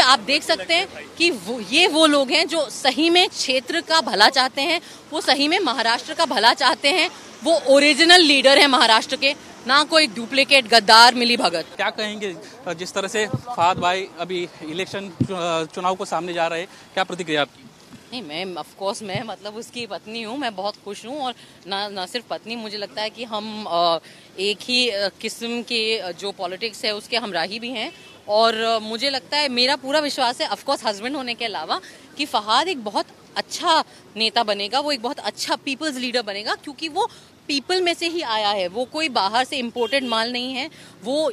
आप देख सकते हैं कि ये वो लोग हैं जो सही में क्षेत्र का भला चाहते हैं, वो सही में महाराष्ट्र का भला चाहते हैं, वो ओरिजिनल लीडर है महाराष्ट्र के, ना कोई डुप्लीकेट गद्दार मिली भगत। क्या कहेंगे जिस तरह से फहद भाई अभी इलेक्शन चुनाव को सामने जा रहे हैं, क्या प्रतिक्रिया आपकी? नहीं, मैं ऑफ कोर्स मैं मतलब उसकी पत्नी हूँ, मैं बहुत खुश हूँ। और ना सिर्फ पत्नी, मुझे लगता है कि हम एक ही किस्म के जो पॉलिटिक्स है उसके हमराही भी हैं। और मुझे लगता है, मेरा पूरा विश्वास है, ऑफ कोर्स हस्बैंड होने के अलावा, कि फहद एक बहुत अच्छा नेता बनेगा, वो एक बहुत अच्छा पीपल्स लीडर बनेगा, क्योंकि वो पीपल में से ही आया है। वो कोई बाहर से इम्पोर्टेड माल नहीं है। वो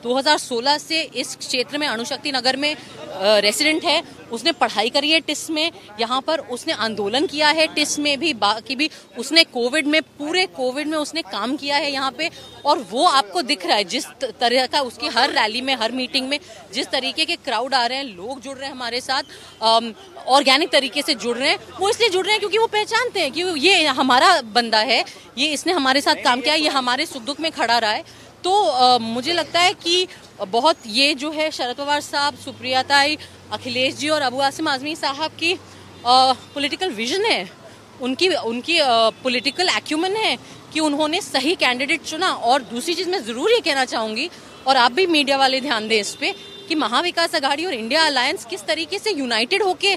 2016 से इस क्षेत्र में अणुशक्ति नगर में रेसिडेंट है। उसने पढ़ाई करी है टिस में, यहाँ पर उसने आंदोलन किया है टिस में भी, बाकी भी उसने कोविड में, पूरे कोविड में उसने काम किया है यहाँ पे। और वो आपको दिख रहा है जिस तरह का उसकी हर रैली में, हर मीटिंग में जिस तरीके के क्राउड आ रहे हैं, लोग जुड़ रहे हैं हमारे साथ, ऑर्गेनिक तरीके से जुड़ रहे हैं। वो इसलिए जुड़ रहे हैं क्योंकि वो पहचानते हैं कि ये हमारा बंदा है, ये इसने हमारे साथ काम किया, ये हमारे सुख दुख में खड़ा रहा है। तो मुझे लगता है कि बहुत ये जो है शरद पवार साहब, सुप्रिया ताई, अखिलेश जी और अबू आसिम आजमी साहब की पॉलिटिकल विजन है, उनकी पॉलिटिकल एक्यूमेन है कि उन्होंने सही कैंडिडेट चुना। और दूसरी चीज़ मैं ज़रूर ये कहना चाहूँगी, और आप भी मीडिया वाले ध्यान दें इस पे, कि महाविकास आघाड़ी और इंडिया अलायंस किस तरीके से यूनाइटेड होके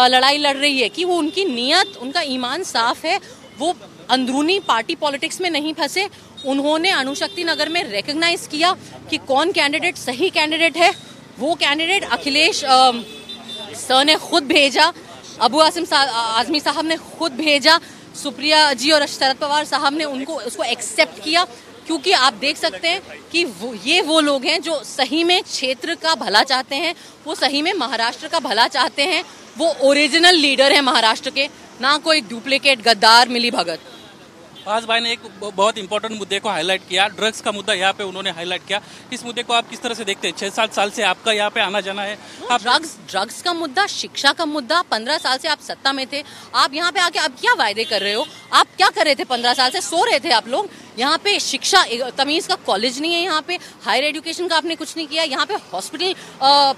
लड़ाई लड़ रही है, कि वो उनकी नीयत, उनका ईमान साफ है, वो अंदरूनी पार्टी पॉलिटिक्स में नहीं फंसे। उन्होंने अणुशक्ति नगर में रिकॉग्नाइज किया कि कौन कैंडिडेट सही कैंडिडेट है। वो कैंडिडेट अखिलेश सर ने खुद भेजा, अबू आसिम आजमी साहब ने खुद भेजा, सुप्रिया जी और शरद पवार साहब ने उसको एक्सेप्ट किया, क्योंकि आप देख सकते हैं कि ये वो लोग हैं जो सही में क्षेत्र का भला चाहते हैं, वो सही में महाराष्ट्र का भला चाहते हैं, वो ओरिजिनल लीडर है महाराष्ट्र के, ना कोई डुप्लीकेट गद्दार मिली भगत। फहद भाई ने एक बहुत इंपॉर्टेंट मुद्दे को हाईलाइट किया, ड्रग्स का मुद्दा यहाँ पे उन्होंने हाईलाइट किया। इस मुद्दे को आप किस तरह से देखते हैं? 6-7 साल से आपका यहाँ पे आना जाना है। आप ड्रग्स का मुद्दा, शिक्षा का मुद्दा, 15 साल से आप सत्ता में थे, आप यहाँ पे आके अब क्या वायदे कर रहे हो? आप क्या कर रहे थे 15 साल से? सो रहे थे आप लोग। यहाँ पे शिक्षा, तमीज का कॉलेज नहीं है, यहाँ पे हायर एजुकेशन का आपने कुछ नहीं किया, यहाँ पे हॉस्पिटल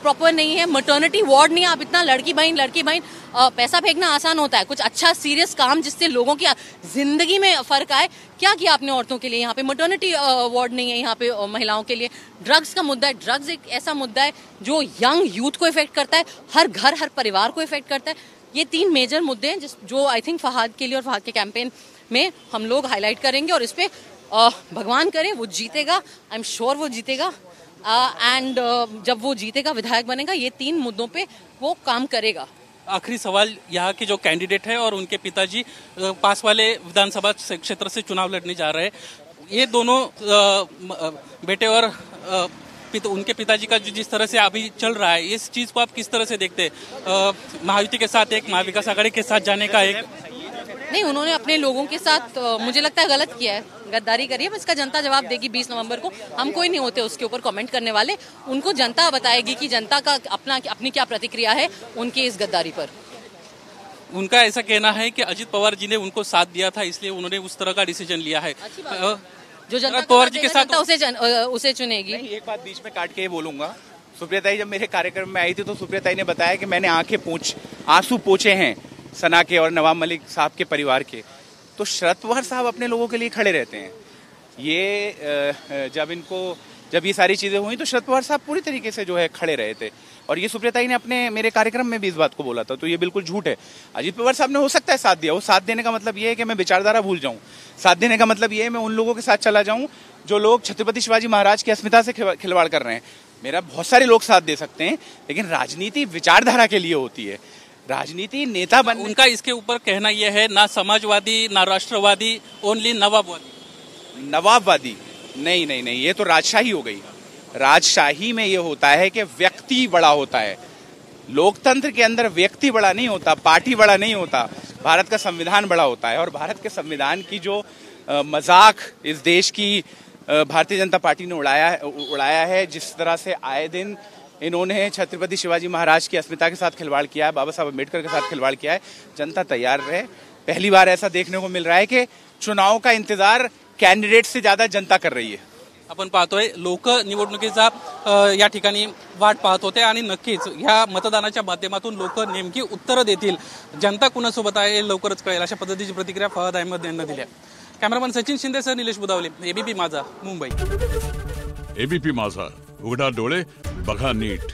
प्रॉपर नहीं है, मैटरनिटी वार्ड नहीं है। आप इतना लड़की बहन पैसा फेंकना आसान होता है, कुछ अच्छा सीरियस काम जिससे लोगों की जिंदगी में फर्क आए, क्या किया आपने औरतों के लिए? यहाँ पे मैटरनिटी वार्ड नहीं है, यहाँ पे महिलाओं के लिए। ड्रग्स का मुद्दा है, ड्रग्स एक ऐसा मुद्दा है जो यंग यूथ को इफेक्ट करता है, हर घर हर परिवार को इफेक्ट करता है। ये 3 मेजर मुद्दे हैं जो आई थिंक फहद के लिए और फहद के कैंपेन में हम लोग हाईलाइट करेंगे, और इस पे भगवान करे वो जीतेगा, आई एम श्योर वो जीतेगा। एंड जब वो जीतेगा, विधायक बनेगा, ये 3 मुद्दों पे वो काम करेगा। आखिरी सवाल, यहाँ के जो कैंडिडेट है और उनके पिताजी पास वाले विधानसभा क्षेत्र से चुनाव लड़ने जा रहे हैं, ये दोनों बेटे और उनके पिताजी का जिस तरह से अभी चल रहा है, इस चीज को आप किस तरह से देखते हैं? महायुति के साथ, एक महाविकास आघाड़ी के साथ जाने का एक नहीं, उन्होंने अपने लोगों के साथ मुझे लगता है गलत किया है, गद्दारी करी है। इसका जनता जवाब देगी 20 नवंबर को। हम कोई नहीं होते उसके ऊपर कमेंट करने वाले, उनको जनता बताएगी कि जनता का अपनी क्या प्रतिक्रिया है उनकी इस गद्दारी पर। उनका ऐसा कहना है कि अजित पवार जी ने उनको साथ दिया था, इसलिए उन्होंने उस तरह का डिसीजन लिया है। जो जनता पवार जी के साथ उसे चुनेगी। एक बात बीच में काट के बोलूंगा, सुप्रिया ताई जब मेरे कार्यक्रम में आई थी तो सुप्रिया ताई ने बताया कि मैंने आंसू पोंछे हैं सना के और नवाब मलिक साहब के परिवार के। तो शरद पवार साहब अपने लोगों के लिए खड़े रहते हैं। ये जब ये सारी चीजें हुई तो शरद पवार साहब पूरी तरीके से जो है खड़े रहे थे, और ये सुप्रिया ताई ने मेरे कार्यक्रम में भी इस बात को बोला था, तो ये बिल्कुल झूठ है। अजित पवार साहब ने हो सकता है साथ दिया, वो साथ देने का मतलब ये है कि मैं विचारधारा भूल जाऊं, साथ देने का मतलब ये है मैं उन लोगों के साथ चला जाऊं जो लोग छत्रपति शिवाजी महाराज की अस्मिता से खिलवाड़ कर रहे हैं। मेरा बहुत सारे लोग साथ दे सकते हैं, लेकिन राजनीति विचारधारा के लिए होती है, राजनीति नेता बन। उनका इसके ऊपर कहना यह है, ना समाजवादी ना राष्ट्रवादी, ओनली नवाबवादी। नहीं, ये तो राजशाही हो गई। राजशाही में ये होता है कि व्यक्ति बड़ा होता है, लोकतंत्र के अंदर व्यक्ति बड़ा नहीं होता, पार्टी बड़ा नहीं होता, भारत का संविधान बड़ा होता है। और भारत के संविधान की जो मजाक इस देश की भारतीय जनता पार्टी ने उड़ाया है, जिस तरह से आए दिन इन्होंने छत्रपति शिवाजी महाराज की अस्मिता के साथ खिलवाड़ किया है, बाबा साहब अम्बेडकर के साथ खिलवाड़ किया है, जनता तैयार रहे। पहली बार ऐसा देखने को मिल रहा है कि चुनाव का इंतजार कैंडिडेट से ज्यादा जनता कर रही है। आपण पाहतोय लोक निवडणुकीचा या ठिकाणी वाट पाहत होते आणि नक्कीच ह्या मतदानाच्या माध्यमातून लोक नेमकी उत्तरं देतील. जनता कुणासोबत आहे हे लवकरच कळेल, अशा पद्धतीची प्रतिक्रिया फवाद अहमद यांना दिली. कॅमेरामन सचिन शिंदेसह निलेश बुदावले, एबीपी माझा, मुंबई. एबीपी माझा, उघडा डोळे बघा नीट.